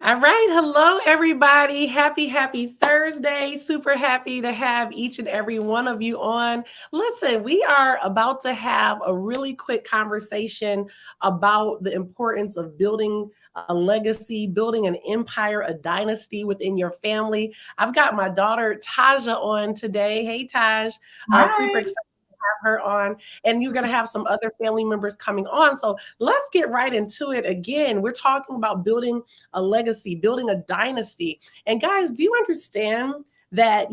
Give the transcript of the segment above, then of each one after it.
All right. Hello, everybody. Happy Thursday. Super happy to have each and every one of you on. Listen, we are about to have a really quick conversation about the importance of building a legacy, building an empire, a dynasty within your family. I've got my daughter Taja on today. Hey, Taj. Super Hi. excited her on, and you're going to have some other family members coming on. So let's get right into it. Again, we're talking about building a legacy, building a dynasty. And guys, do you understand that,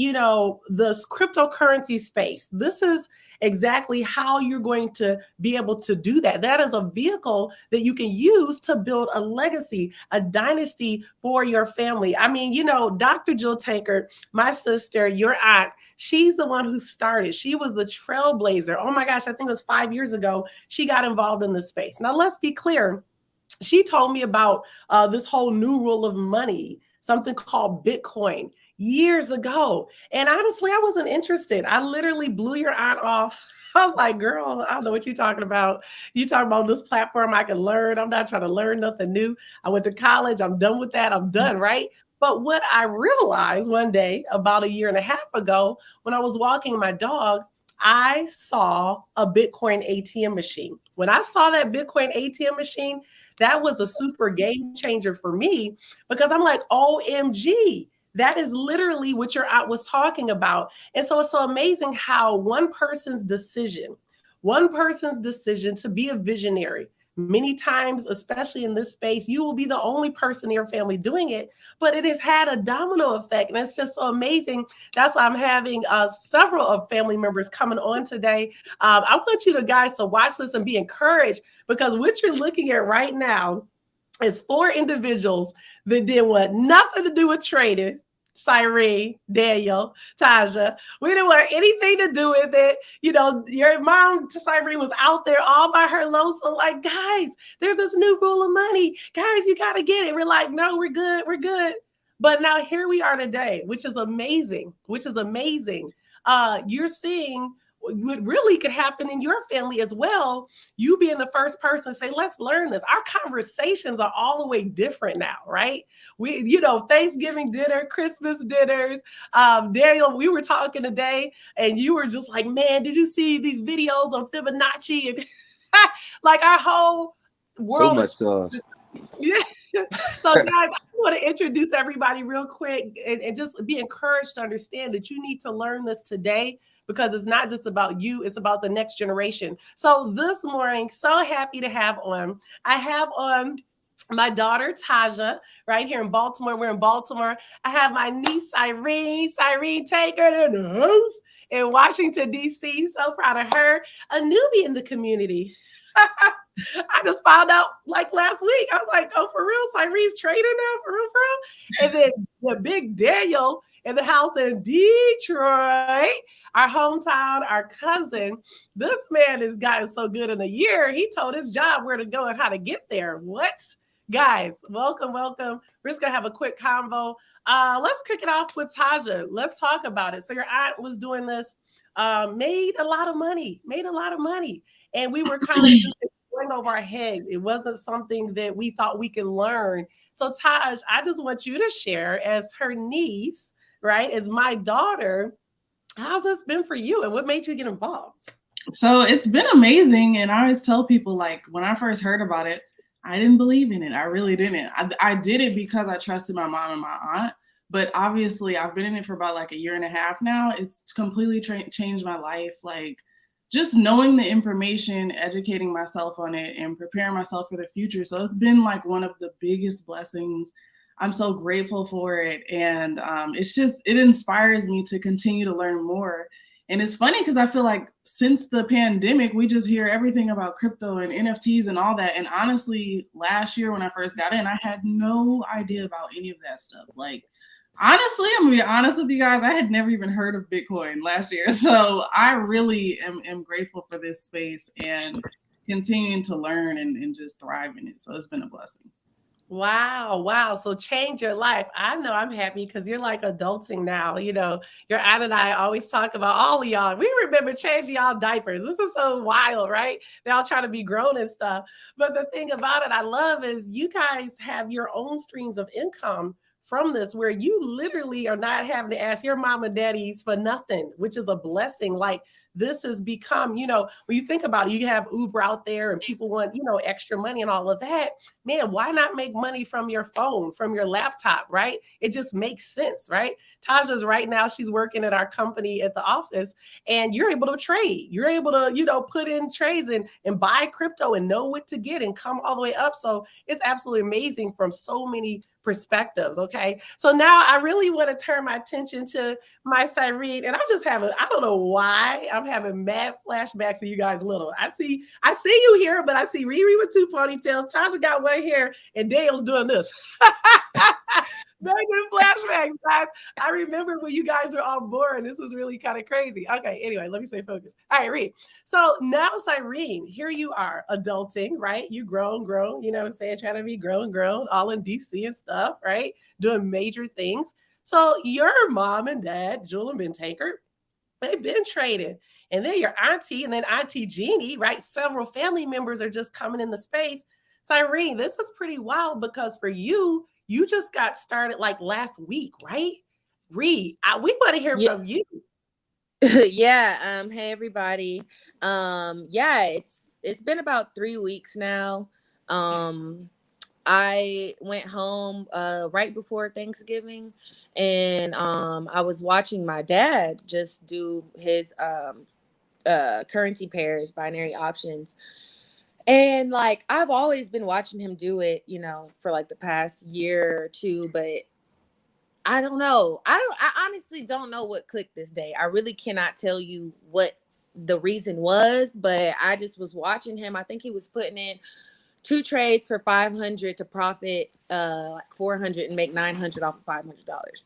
this cryptocurrency space, this is exactly how you're going to be able to do that. That is a vehicle that you can use to build a legacy, a dynasty for your family. I mean, Dr. Jill Tankard, my sister, your aunt, she's the one who started. She was the trailblazer. Oh my gosh, I think it was 5 years ago. She got involved in this space. Now, let's be clear. She told me about this whole new rule of money, something called Bitcoin, years ago. And honestly, I wasn't interested. I literally blew your aunt off. I was like, girl, I don't know what you're talking about. You talking about this platform I can learn. I'm not trying to learn nothing new. I went to college. I'm done with that. I'm done, right? But what I realized one day, about a year and a half ago, when I was walking my dog, I saw a Bitcoin ATM machine. When I saw that Bitcoin ATM machine, that was a super game changer for me because I'm like, OMG, that is literally what your aunt was talking about. And so it's so amazing how one person's decision to be a visionary, many times, especially in this space, you will be the only person in your family doing it, but it has had a domino effect. And it's just so amazing. That's why I'm having several of family members coming on today. I want you guys to watch this and be encouraged because what you're looking at right now is four individuals that did what? Nothing to do with trading. Cyrene, Daniel, Taja. We didn't want anything to do with it. Your mom, Cyrene, was out there all by her lonesome, like, guys, there's this new rule of money. Guys, you got to get it. We're like, no, we're good. We're good. But now here we are today, which is amazing, You're seeing what really could happen in your family as well. You being the first person to say, let's learn this. Our conversations are all the way different now, right? Thanksgiving dinner, Christmas dinners. Daniel, we were talking today and you were just like, man, did you see these videos on Fibonacci? And like our whole So world much is. sauce. Yeah. So, guys, I want to introduce everybody real quick and just be encouraged to understand that you need to learn this today because it's not just about you, it's about the next generation. So, this morning, so happy to have on. I have on my daughter Taja right here in Baltimore. We're in Baltimore. I have my niece Cyrene Tankard in the house in Washington, D.C. So proud of her. A newbie in the community. I just found out like last week. I was like, oh, for real? Cyrene's trading now? For real, for real? And then the big Daniel in the house in Detroit, our hometown, our cousin. This man has gotten so good in a year. He told his job where to go and how to get there. What? Guys, welcome. We're just going to have a quick convo. Let's kick it off with Taja. Let's talk about it. So your aunt was doing this, made a lot of money. And we were kind of just going over our head. It wasn't something that we thought we could learn. So Taj, I just want you to share as her niece, right, as my daughter, how's this been for you and what made you get involved? So it's been amazing. And I always tell people, like, when I first heard about it, I didn't believe in it. I really didn't. I did it because I trusted my mom and my aunt. But obviously, I've been in it for about like a year and a half now. It's completely changed my life. Like, just knowing the information, educating myself on it, and preparing myself for the future. So it's been like one of the biggest blessings. I'm so grateful for it. And it inspires me to continue to learn more. And it's funny because I feel like since the pandemic, we just hear everything about crypto and NFTs and all that. And honestly, last year when I first got in, I had no idea about any of that stuff. Like, honestly, I'm gonna be honest with you guys, I had never even heard of Bitcoin last year. So I really am grateful for this space and continuing to learn and just thrive in it. So it's been a blessing. Wow, wow. So change your life. I know I'm happy because you're like adulting now. Your aunt and I always talk about all of y'all. We remember changing y'all diapers. This is so wild, right? They all try to be grown and stuff. But the thing about it I love is you guys have your own streams of income from this where you literally are not having to ask your mom and daddies for nothing, which is a blessing. Like this has become, when you think about it, you have Uber out there and people want, extra money and all of that. Man, why not make money from your phone, from your laptop, right? It just makes sense, right? Taja's right now, she's working at our company at the office, and you're able to trade. You're able to, put in trades and buy crypto and know what to get and come all the way up. So it's absolutely amazing from so many perspectives. Okay. So now I really want to turn my attention to my Cyrene, and I'm just having, I don't know why I'm having mad flashbacks of you guys little. I see you here, but I see Riri with two ponytails. Tasha got one hair, and Dale's doing this. Very good flashbacks, guys. I remember when you guys were on board. This was really kind of crazy. Okay, anyway, let me stay focused. All right, Reed. So now, Cyrene, here you are, adulting, right? You grown, you know what I'm saying? Trying to be grown, all in DC and stuff, right? Doing major things. So your mom and dad, Jewel and Ben Tankard, they've been trading. And then your auntie and then Auntie Jeannie, right? Several family members are just coming in the space. Cyrene, this is pretty wild because for you, you just got started like last week, right? Reed, we want to hear from you. Yeah. Hey everybody. Yeah, it's been about 3 weeks now. I went home right before Thanksgiving, and I was watching my dad just do his currency pairs, binary options. And like I've always been watching him do it, for like the past year or two, but I don't know. I honestly don't know what clicked this day. I really cannot tell you what the reason was, but I just was watching him. I think he was putting in 2 trades for 500 to profit like 400 and make 900 off of $500.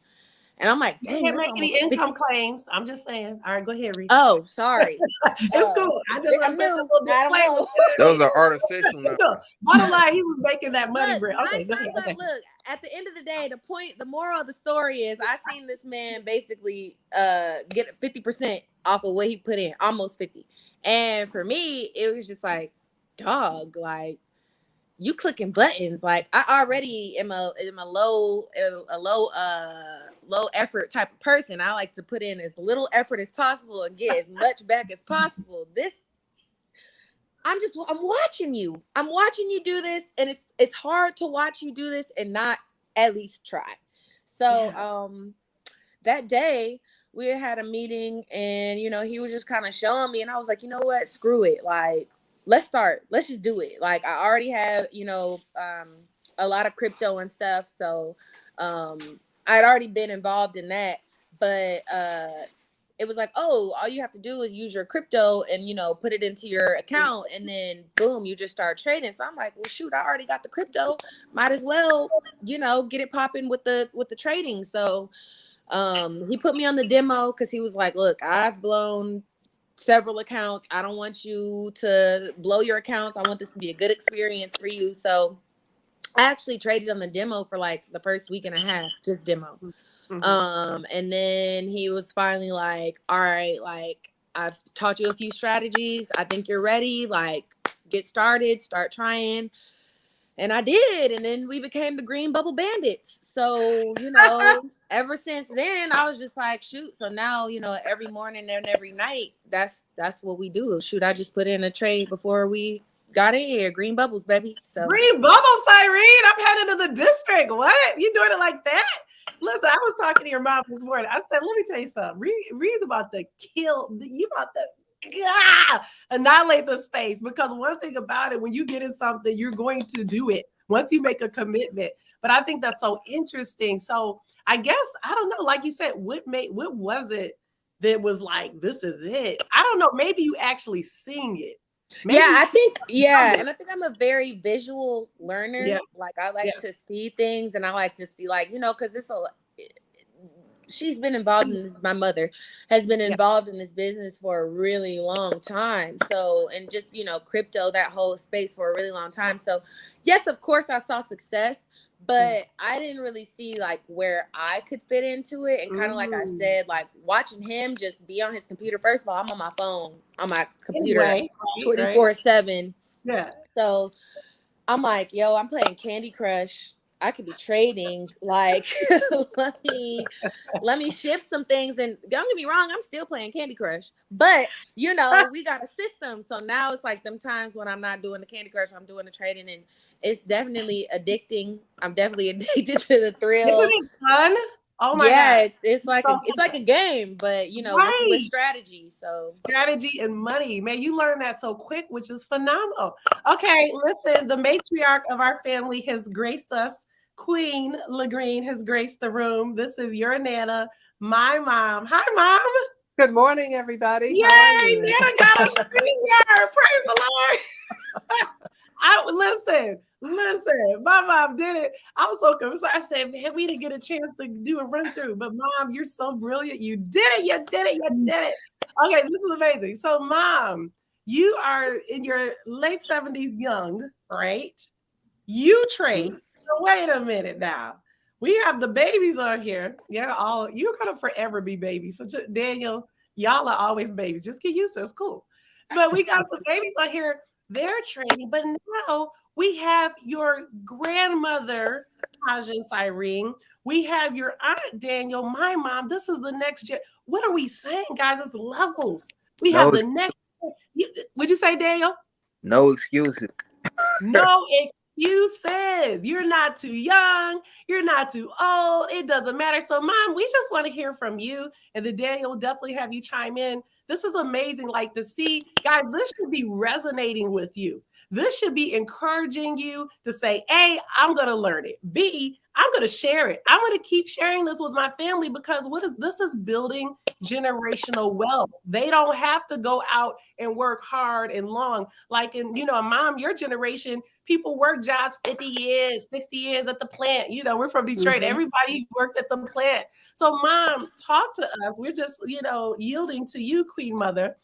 And I'm like, dang, can't make any income claims. I'm just saying. All right, go ahead, Reed. Oh, sorry. It's cool. I just I know. Those are artificial numbers. Bottom line, he was making that money. Look, Okay, okay. Look, at the end of the day, the moral of the story is I seen this man basically get 50% off of what he put in, almost 50. And for me, it was just like, dog, like you clicking buttons. Like I already am a low effort type of person. I like to put in as little effort as possible and get as much back as possible. I'm watching you. I'm watching you do this, and it's hard to watch you do this and not at least try. So that day we had a meeting, and he was just kind of showing me, and I was like, you know what? Screw it. Like, let's start. Let's just do it. Like I already have, a lot of crypto and stuff. So I'd already been involved in that, but it was like, oh, all you have to do is use your crypto and, put it into your account, and then boom, you just start trading. So I'm like, well, shoot, I already got the crypto. Might as well, get it popping with the trading. So he put me on the demo because he was like, look, I've blown several accounts. I don't want you to blow your accounts. I want this to be a good experience for you. So I actually traded on the demo for like the first week and a half, just demo. Mm-hmm. And then he was finally like, all right, like I've taught you a few strategies. I think you're ready. Like get started, start trying. And I did. And then we became the Green Bubble Bandits. So, ever since then, I was just like, shoot. So now, every morning and every night, that's what we do. Shoot, I just put in a trade before we got in here. Green bubbles, baby. So Green bubbles, Cyrene. I'm headed to the district. What? You doing it like that? Listen, I was talking to your mom this morning. I said, let me tell you something. Reed's about to kill. You about to annihilate the space, because one thing about it, when you get in something, you're going to do it once you make a commitment. But I think that's so interesting. So I guess, I don't know, like you said, what was it that was like, this is it? I don't know. Maybe you actually sing it. Maybe I think, and I think I'm a very visual learner. Yeah. Like I like to see things, and I like to see, like, because she's been involved in this. My mother has been involved in this business for a really long time. So, and just, crypto, that whole space for a really long time. So yes, of course I saw success, but I didn't really see like where I could fit into it. And kind of like I said, like watching him just be on his computer. First of all, I'm on my phone, on my computer, Anyway, 24/7. Yeah. So I'm like, yo, I'm playing Candy Crush. I could be trading. Like, let me shift some things. And don't get me wrong, I'm still playing Candy Crush. But you know, we got a system. So now it's like them times when I'm not doing the Candy Crush, I'm doing the trading, and it's definitely addicting. I'm definitely addicted to the thrill. Isn't it fun? Oh my yeah, God. it's like it's like a game, but you know, with strategy. So strategy and money. Man, you learned that so quick, which is phenomenal. Okay, listen, the matriarch of our family has graced us. Queen LaGreen has graced the room. This is your Nana, my mom. Hi, Mom. Good morning, everybody. Yay, How are you? Nana got us here. Praise the Lord. Listen, my mom did it. I was so confused. I said, man, we didn't get a chance to do a run through, but Mom, you're so brilliant. You did it. Okay, this is amazing. So, Mom, you are in your late 70s young, right? You trade. So wait a minute now. We have the babies on here. Yeah, you're gonna forever be babies. So Daniel, y'all are always babies. Just get used to it. It's cool. But we got the babies on here. They're trading, but now we have your grandmother, Taja and Cyrene. We have your aunt, Daniel, my mom. This is the next gen. What are we saying, guys? It's levels. We have the next. Would you say, Daniel? No excuses. No excuses. You're not too young. You're not too old. It doesn't matter. So, Mom, we just want to hear from you. And then Daniel will definitely have you chime in. This is amazing. Like to see, guys, this should be resonating with you. This should be encouraging you to say, A, I'm going to learn it. B, I'm going to share it. I'm going to keep sharing this with my family because this is building generational wealth. They don't have to go out and work hard and long. Like in, Mom, your generation, people work jobs 50 years, 60 years at the plant. We're from Detroit. Mm-hmm. Everybody worked at the plant. So, Mom, talk to us. We're just, yielding to you, Queen Mother,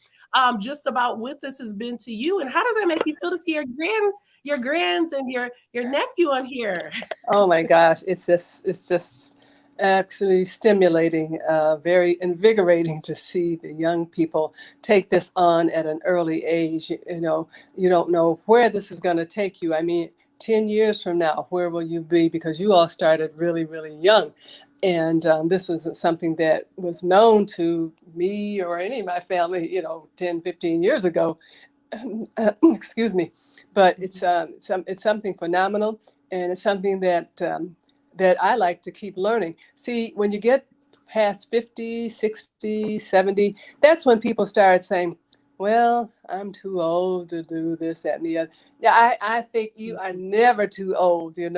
just about what this has been to you. And how does that make you feel to see your grands and your nephew on here? Oh my gosh, it's just actually stimulating, very invigorating to see the young people take this on at an early age. You don't know where this is going to take you. I mean, 10 years from now, where will you be? Because you all started really, really young. And this wasn't something that was known to me or any of my family, 10, 15 years ago. Excuse me. But it's something phenomenal. And it's something that I like to keep learning. See, when you get past 50, 60, 70, that's when people start saying, well, I'm too old to do this, that, and the other. Yeah, I think you are never too old, and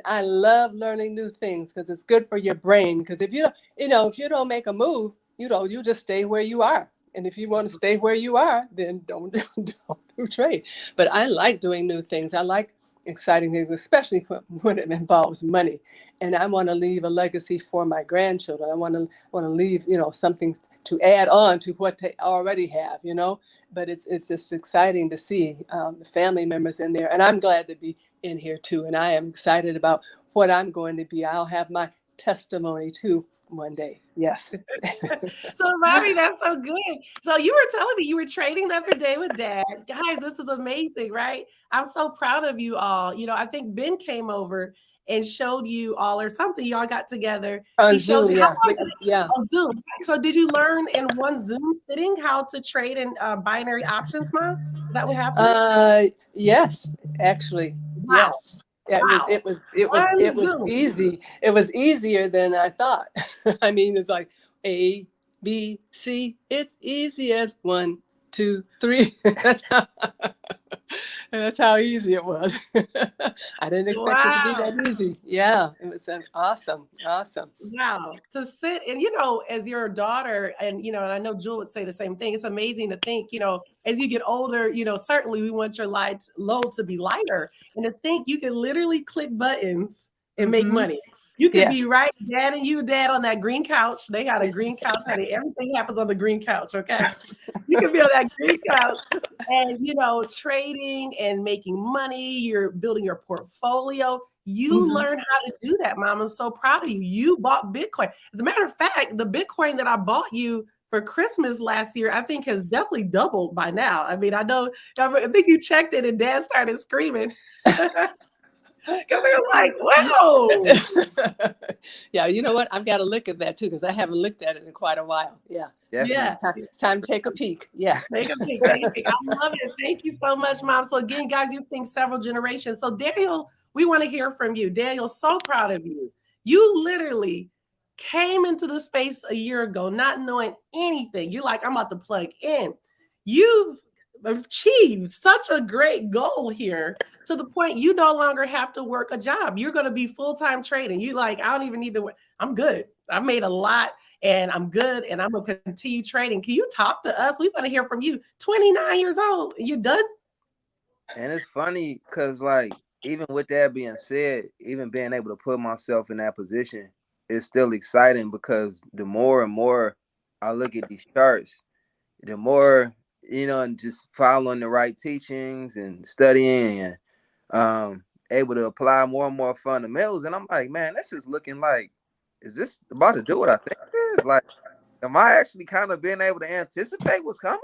I love learning new things because it's good for your brain. Because if you don't make a move, you just stay where you are. And if you want to stay where you are, then don't do trade. But I like doing new things. I like exciting things, especially when it involves money. And I want to leave a legacy for my grandchildren. I want to leave, something to add on to what they already have, But it's just exciting to see the family members in there. And I'm glad to be in here too. And I am excited about what I'm going to be. I'll have my testimony too one day. Yes. So, Bobby, that's so good. So you were telling me you were trading the other day with Dad. Guys, this is amazing, right? I'm so proud of you all. I think Ben came over and showed you all or something. Y'all got together. On Zoom, yeah. On Zoom. So did you learn in one Zoom sitting how to trade in binary options, Mom? Is that what happened? Yes, actually. Wow. Yes. Yeah, wow. It was easy. It was easier than I thought. I mean, it's like A, B, C. It's easy as 1, 2, 3. That's how easy it was. I didn't expect it to be that easy. Yeah, it was awesome. Wow. To sit and, as your daughter and, and I know Jewel would say the same thing. It's amazing to think, as you get older, certainly we want your load to be lighter and to think you can literally click buttons and make money. You could be right, Dad on that green couch. They got a green couch, honey. Everything happens on the green couch, okay? You can be on that green couch and, trading and making money. You're building your portfolio. You learned how to do that, Mom. I'm so proud of you. You bought Bitcoin. As a matter of fact, the Bitcoin that I bought you for Christmas last year, I think has definitely doubled by now. I mean, I think you checked it and Dad started screaming. Because he was like, wow. Yeah, you know what? I've got to look at that too, because I haven't looked at it in quite a while. Yeah. Yeah. It's time to take a peek. Yeah. Take a peek. Take a peek. I love it. Thank you so much, Mom. So again, guys, you're seeing several generations. So Daniel, we want to hear from you. Daniel, so proud of you. You literally came into the space a year ago not knowing anything. You're like, I'm about to plug in. You've achieved such a great goal here to the point you no longer have to work a job. You're going to be full-time trading. You like, I don't even need to work. I'm good. I made a lot and I'm good and I'm going to continue trading. Can you talk to us? We want to hear from you. 29 years old. You done? And it's funny because, like, even with that being said, even being able to put myself in that position is still exciting, because the more and more I look at these charts, the more, and just following the right teachings and studying and able to apply more and more fundamentals. And I'm like, man, this is looking like, is this about to do what I think it is? Like, am I actually kind of being able to anticipate what's coming?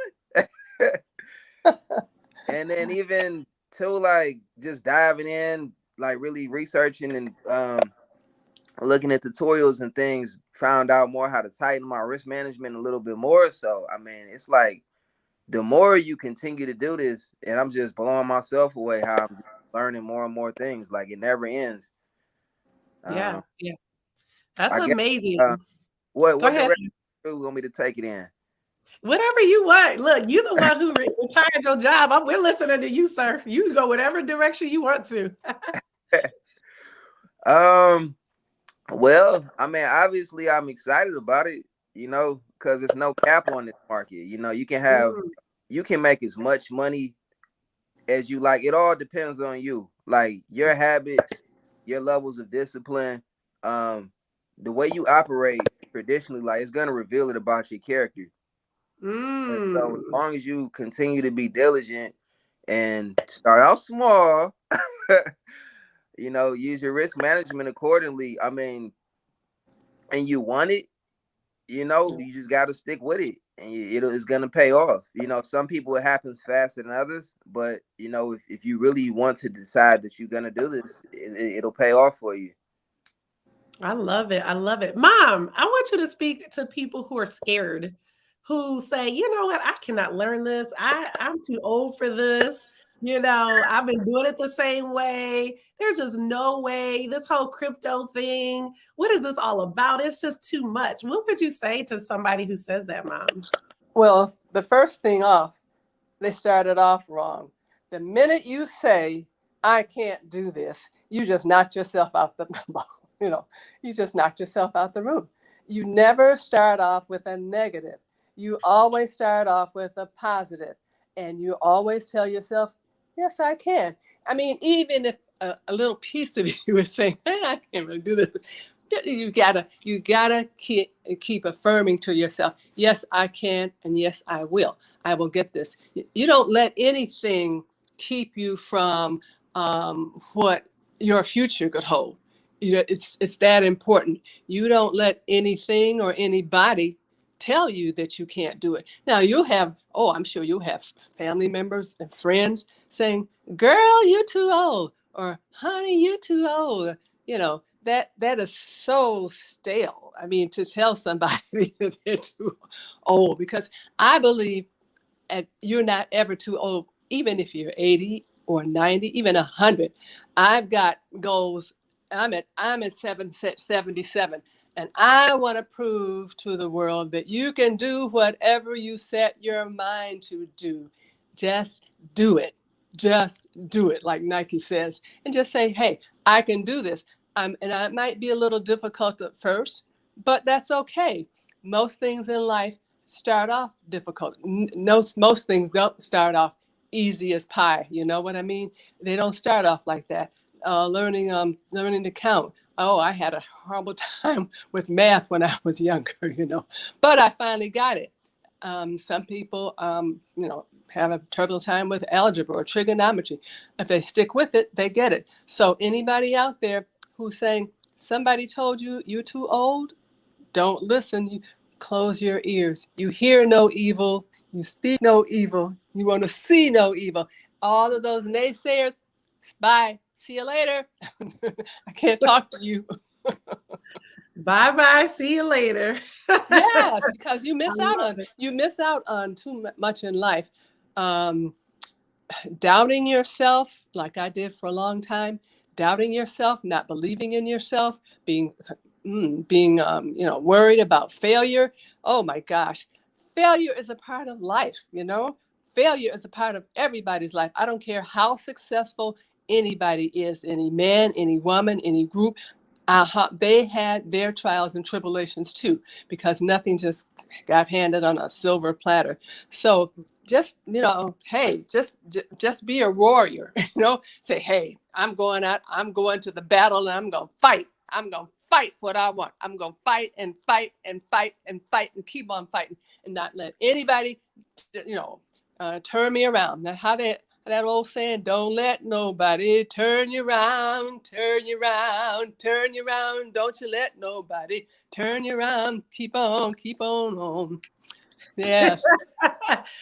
And then even to like just diving in, like really researching and looking at tutorials and things, found out more how to tighten my risk management a little bit more. So, I mean, it's like the more you continue to do this, and I'm just blowing myself away how I'm learning more and more things. Like, it never ends. Yeah. That's I guess, amazing. what direction you want me to take it in? Whatever you want. Look, you're the one who retired your job. We're listening to you, sir. You go whatever direction you want to. Well, I mean, obviously I'm excited about it, because there's no cap on this market. You can make as much money as you like. It all depends on you, like your habits, your levels of discipline, the way you operate traditionally. Like, it's gonna reveal it about your character. And so as long as you continue to be diligent and start out small, use your risk management accordingly. I mean, and you want it, you just got to stick with it, and it's going to pay off. Some people, it happens faster than others, but if you really want to decide that you're going to do this, it'll pay off for you. I love it. I love it. Mom, I want you to speak to people who are scared, who say, you know what, I cannot learn this. I'm too old for this. I've been doing it the same way. There's just no way. This whole crypto thing, what is this all about? It's just too much. What would you say to somebody who says that, Mom? Well, the first thing off, they started off wrong. The minute you say, I can't do this, you just knocked yourself out you just knocked yourself out the room. You never start off with a negative. You always start off with a positive, and you always tell yourself, yes, I can. I mean, even if a little piece of you is saying, I can't really do this, you gotta keep affirming to yourself, yes, I can, and yes, I will. I will get this. You don't let anything keep you from what your future could hold. It's that important. You don't let anything or anybody tell you that you can't do it. Now I'm sure you'll have family members and friends saying, girl, you're too old, or honey, you're too old. That is so stale. I mean, to tell somebody that they're too old, because I believe you're not ever too old, even if you're 80 or 90, even 100. I've got goals. I'm at 77. And I want to prove to the world that you can do whatever you set your mind to do. Just do it. Just do it, like Nike says. And just say, hey, I can do this. And it might be a little difficult at first, but that's okay. Most things in life start off difficult. Most things don't start off easy as pie. You know what I mean? They don't start off like that. Learning to count. Oh, I had a horrible time with math when I was younger, but I finally got it. Some people, have a trouble time with algebra or trigonometry. If they stick with it, they get it. So anybody out there who's saying, somebody told you you're too old, don't listen. You close your ears. You hear no evil. You speak no evil. You want to see no evil. All of those naysayers, bye. See you later. I can't talk to you. Bye-bye. See you later. Yes, because you miss out on too much in life. Doubting yourself, like I did for a long time, doubting yourself, not believing in yourself, being worried about failure. Oh my gosh, failure is a part of life. Failure is a part of everybody's life. I don't care how successful anybody is, any man, any woman, any group. They had their trials and tribulations too, because nothing just got handed on a silver platter. So just, hey, just be a warrior, say, hey, I'm going to the battle and I'm going to fight. I'm going to fight for what I want. I'm going to fight and fight and fight and fight and keep on fighting and not let anybody, turn me around. Now, that old saying, don't let nobody turn you around, turn you around, turn you around. Don't you let nobody turn you around. Keep on on. Yes.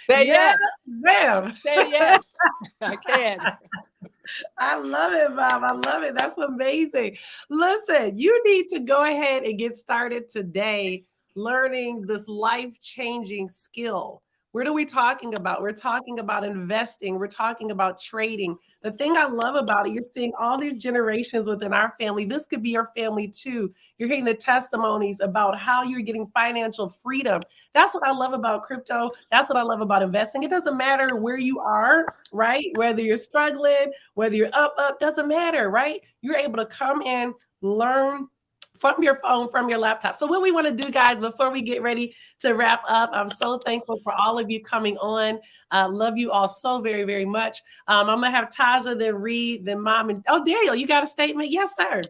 Say yes. Ma'am. Say yes. I can. I love it, Bob. I love it. That's amazing. Listen, you need to go ahead and get started today learning this life-changing skill. What are we talking about? We're talking about investing. We're talking about trading. The thing I love about it, you're seeing all these generations within our family. This could be your family too. You're hearing the testimonies about how you're getting financial freedom. That's what I love about crypto. That's what I love about investing. It doesn't matter where you are, right? Whether you're struggling, whether you're up, doesn't matter, right? You're able to come in, learn from your phone, from your laptop. So what we want to do, guys, before we get ready to wrap up, I'm so thankful for all of you coming on. Love you all so very, very much. I'm going to have Taja, then Reed, then Mom. And Daniel, you got a statement? Yes, sir.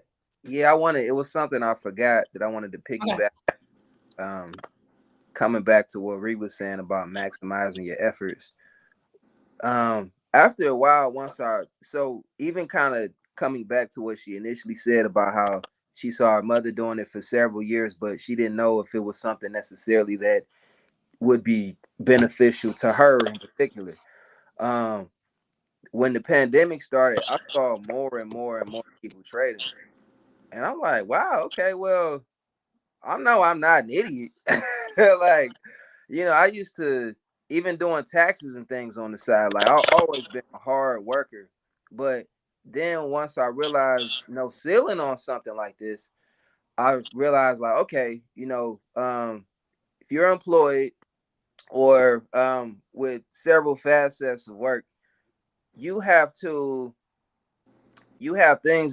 Yeah, it was something I forgot that I wanted to piggyback. Okay. Coming back to what Reed was saying about maximizing your efforts. After a while, so even kind of coming back to what she initially said about how she saw her mother doing it for several years, but she didn't know if it was something necessarily that would be beneficial to her in particular. When the pandemic started, I saw more and more and more people trading. And I'm like, wow, okay, well, I'm not an idiot. Like, I used to, even doing taxes and things on the side, like I've always been a hard worker. But then once I realized no ceiling on something like this, I realized like, okay, if you're employed or with several facets of work, you have things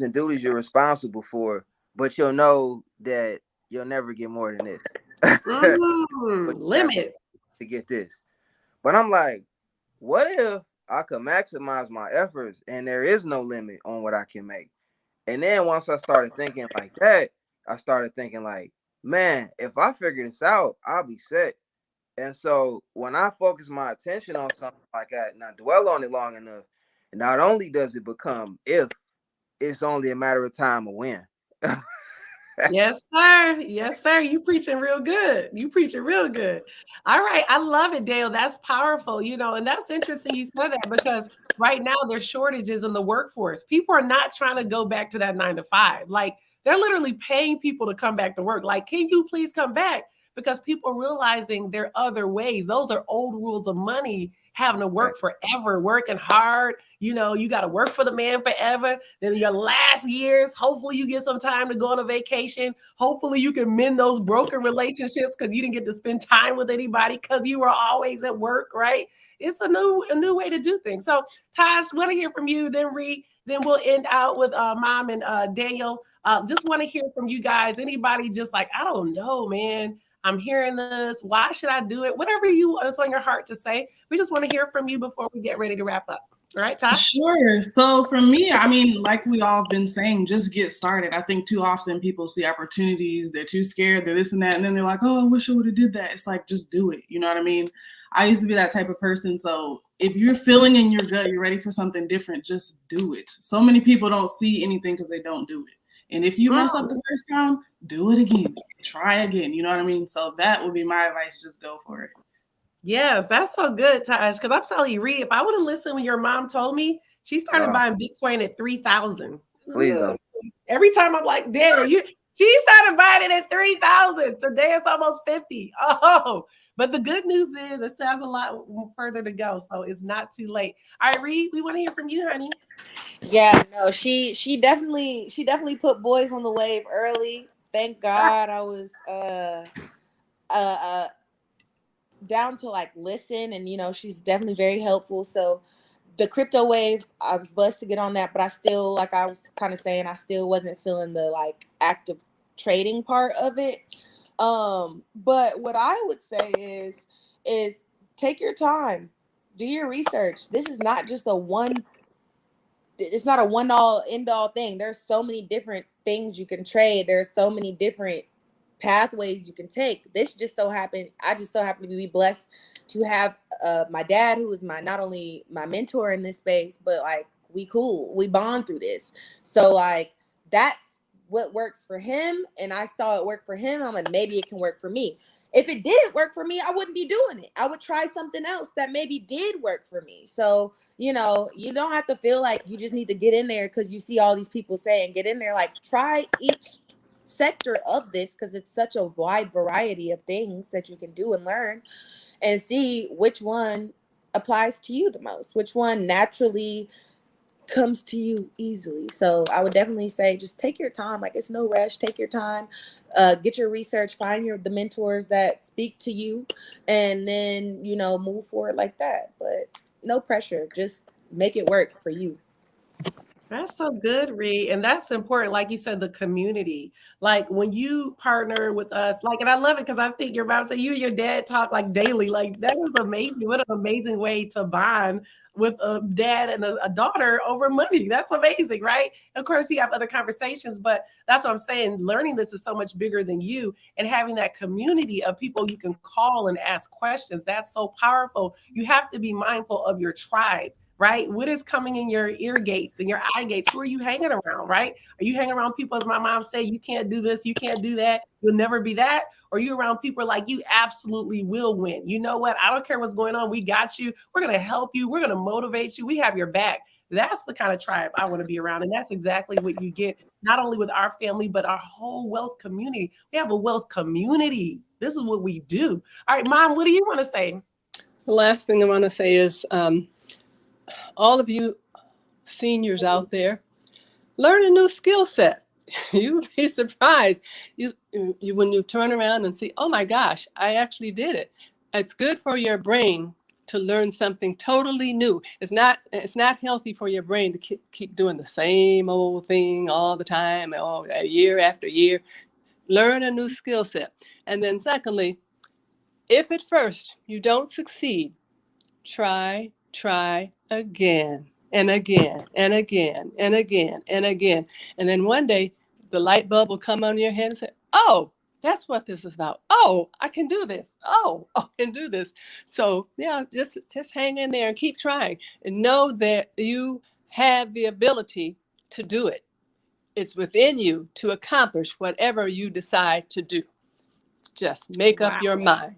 and duties you're responsible for, but you'll know that you'll never get more than this. Limit to get this. But I'm like, what if I could maximize my efforts and there is no limit on what I can make? And then once I started thinking like that, I started thinking like, man, if I figure this out, I'll be set. And so when I focus my attention on something like that and I dwell on it long enough, not only does it become if, it's only a matter of time of when. Yes, sir. Yes, sir. You preaching real good. All right. I love it, Dale. That's powerful, and that's interesting you said that because right now there's shortages in the workforce. People are not trying to go back to that 9 to 5. Like they're literally paying people to come back to work. Like, can you please come back? Because people are realizing there are other ways. Those are old rules of money, having to work forever, working hard. You got to work for the man forever. Then your last years, hopefully you get some time to go on a vacation. Hopefully you can mend those broken relationships because you didn't get to spend time with anybody because you were always at work, right? It's a new way to do things. So Taj, want to hear from you, then Reed, then we'll end out with Mom and Daniel. Just want to hear from you guys. Anybody just like, I don't know, man. I'm hearing this. Why should I do it? Whatever is on your heart to say. We just want to hear from you before we get ready to wrap up. All right, Ty? Sure. So for me, I mean, like we all have been saying, just get started. I think too often people see opportunities. They're too scared. They're this and that. And then they're like, oh, I wish I would have did that. It's like, just do it. You know what I mean? I used to be that type of person. So if you're feeling in your gut, you're ready for something different, just do it. So many people don't see anything because they don't do it. And if you mess up the first time, do it again. Try again. You know what I mean? So that would be my advice. Just go for it. Yes, that's so good, Taj. Because I'm telling you, Reed, if I would have listened when your mom told me, she started buying Bitcoin at 3,000. Please don't. Every time I'm like, Daniel, she started buying it at 3,000. Today it's almost 50. Oh, but the good news is it still has a lot further to go. So it's not too late. All right, Reed, we want to hear from you, honey. Yeah, no, she definitely put boys on the wave early. Thank God I was down to like listen, and you know, she's definitely very helpful. So the crypto wave, I was blessed to get on that, but I still, like I was kind of saying, I still wasn't feeling the like active trading part of it. But what I would say is take your time, do your research. This is not just it's not a one all end all thing. There's so many different things you can trade. There's so many different pathways you can take. I just so happen to be blessed to have my dad, who is not only my mentor in this space, but like we bond through this. So like that's what works for him, and I saw it work for him, and I'm like, maybe it can work for me. If it didn't work for me, I wouldn't be doing it. I would try something else that maybe did work for me. So you know, you don't have to feel like you just need to get in there because you see all these people saying get in there. Like try each sector of this, because it's such a wide variety of things that you can do and learn, and see which one applies to you the most, which one naturally comes to you easily. So I would definitely say just take your time. Like it's no rush. Take your time, get your research, find the mentors that speak to you, and then you know, move forward like that. But no pressure, just make it work for you. That's so good, Reed. And that's important. Like you said, the community. Like when you partner with us, like, and I love it because I think you're about to say you and your dad talk like daily. Like that is amazing. What an amazing way to bond with a dad and a daughter over money. That's amazing, right? And of course, you have other conversations, but that's what I'm saying. Learning this is so much bigger than you, and having that community of people you can call and ask questions. That's so powerful. You have to be mindful of your tribe. Right? What is coming in your ear gates and your eye gates? Who are you hanging around, right? Are you hanging around people, as my mom said, you can't do this, you can't do that, you'll never be that? Or are you around people like you absolutely will win? You know what? I don't care what's going on. We got you. We're going to help you. We're going to motivate you. We have your back. That's the kind of tribe I want to be around. And that's exactly what you get, not only with our family, but our whole wealth community. We have a wealth community. This is what we do. All right, Mom, what do you want to say? The last thing I want to say is all of you seniors out there, learn a new skill set. You would be surprised. You when you turn around and see, oh my gosh, I actually did it. It's good for your brain to learn something totally new. It's not healthy for your brain to keep doing the same old thing all the time, year after year. Learn a new skill set. And then secondly, if at first you don't succeed, try again and again and again and again and again. And then one day the light bulb will come on your head and say, oh, that's what this is about. Oh, I can do this. Oh, I can do this. So yeah, just hang in there and keep trying, and know that you have the ability to do it. It's within you to accomplish whatever you decide to do. Just make up your mind.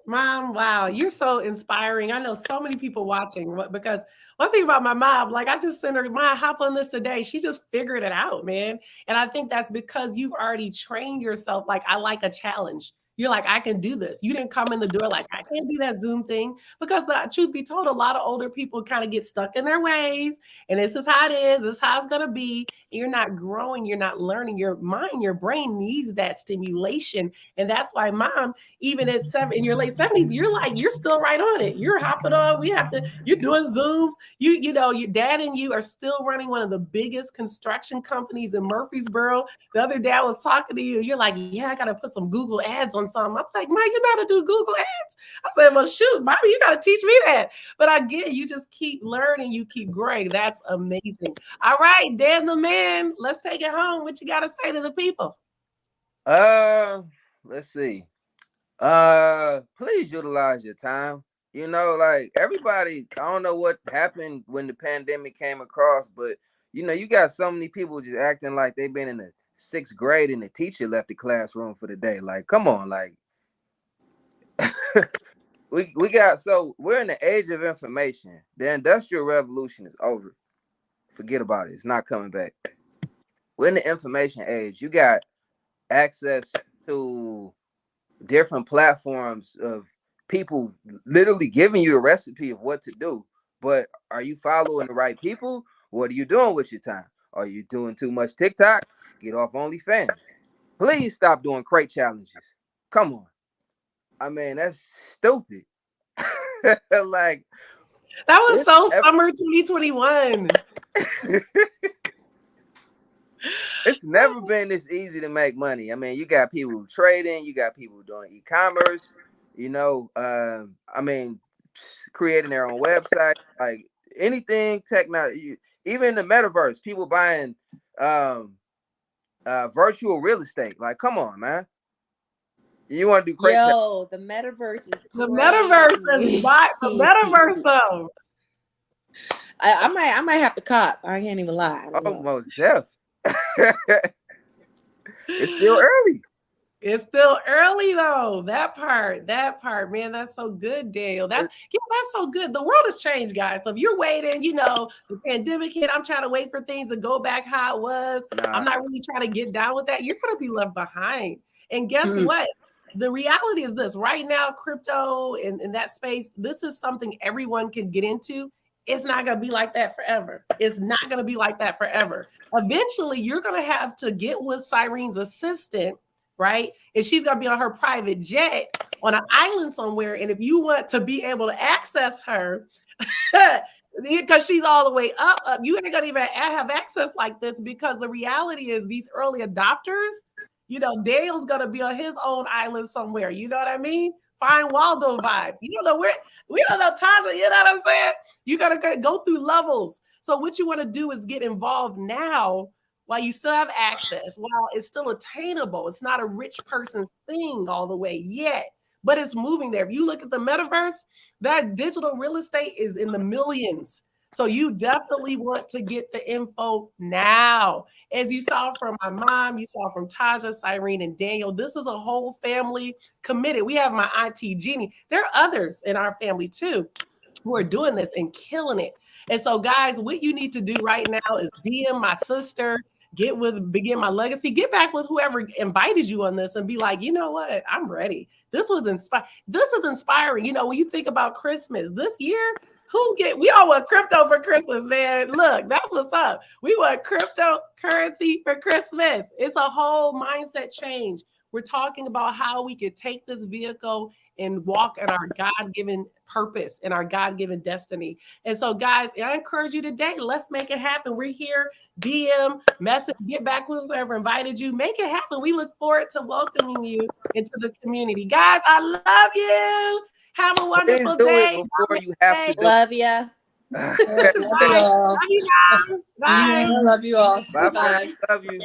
Mom, wow, you're so inspiring. I know so many people watching, because one thing about my mom, like I just sent her, "Ma, hop on this today." She just figured it out, man. And I think that's because you've already trained yourself. Like, I like a challenge. You're like, I can do this. You didn't come in the door like, I can't do that Zoom thing. Because the truth be told, a lot of older people kind of get stuck in their ways. And this is how it is. This is how it's going to be. And you're not growing. You're not learning. Your mind, your brain needs that stimulation. And that's why, Mom, even at in your late 70s, you're still right on it. You're hopping on. You're doing Zooms. You know, your dad and you are still running one of the biggest construction companies in Murfreesboro. The other day I was talking to you. You're like, yeah, I got to put some Google ads on something. I'm like, Ma, you know how to do Google ads? I said, well, shoot, Mommy, you got to teach me that. But I get it. You just keep learning. You keep growing. That's amazing. All right, Dan the man, let's take it home. What you got to say to the people? Let's see. Please utilize your time. You know, like everybody, I don't know what happened when the pandemic came across, but you know, you got so many people just acting like they've been in the 6th grade and the teacher left the classroom for the day. Like, come on, like we got, so we're in the age of information. The Industrial Revolution is over. Forget about it. It's not coming back. We're in the information age. You got access to different platforms of people literally giving you the recipe of what to do. But are you following the right people? What are you doing with your time? Are you doing too much TikTok? Get off OnlyFans. Please stop doing crate challenges. Come on. I mean, that's stupid. Like, That was so summer 2021. it's never been this easy to make money. I mean, you got people trading, you got people doing e-commerce, you know, I mean, creating their own website, like anything technology, even the metaverse, people buying virtual real estate. Like, come on, man. You want to do crazy? Yo, the metaverse is The metaverse is why the metaverse though. I might have to cop. I can't even lie. Almost deaf. It's still early. It's still early though. That part, man, that's so good, Dale. That's so good. The world has changed, guys. So if you're waiting, you know, the pandemic hit, I'm trying to wait for things to go back how it was. I'm not really trying to get down with that. You're gonna be left behind. And guess what? The reality is this right now, crypto and in that space, this is something everyone can get into. It's not going to be like that forever. It's not going to be like that forever. Eventually, you're going to have to get with Cyrene's assistant, right? And she's going to be on her private jet on an island somewhere. And if you want to be able to access her, because she's all the way up, you ain't going to even have access like this, because the reality is these early adopters, you know, Dale's going to be on his own island somewhere. You know what I mean? Find Waldo vibes. You don't know where, we don't know Tasha, you know what I'm saying? You got to go through levels. So what you want to do is get involved now while you still have access, while it's still attainable. It's not a rich person's thing all the way yet, but it's moving there. If you look at the metaverse, that digital real estate is in the millions. So you definitely want to get the info now. As you saw from my mom, you saw from Taja, Cyrene, and Daniel, this is a whole family committed. We have my auntie Jeannie. There are others in our family too who are doing this and killing it. And so guys, what you need to do right now is DM my sister, get with Begin My Legacy, get back with whoever invited you on this and be like, you know what? I'm ready. This was inspiring. This is inspiring. You know, when you think about Christmas this year, we all want crypto for Christmas, man. Look, that's what's up. We want cryptocurrency for Christmas. It's a whole mindset change. We're talking about how we could take this vehicle and walk in our God-given purpose and our God-given destiny. And so, guys, I encourage you today, let's make it happen. We're here. DM, message, get back with whoever invited you. Make it happen. We look forward to welcoming you into the community. Guys, I love you. Have a wonderful day. Before you have to love ya. Love you all. Love you guys. Bye. I love you all. Bye. Love you.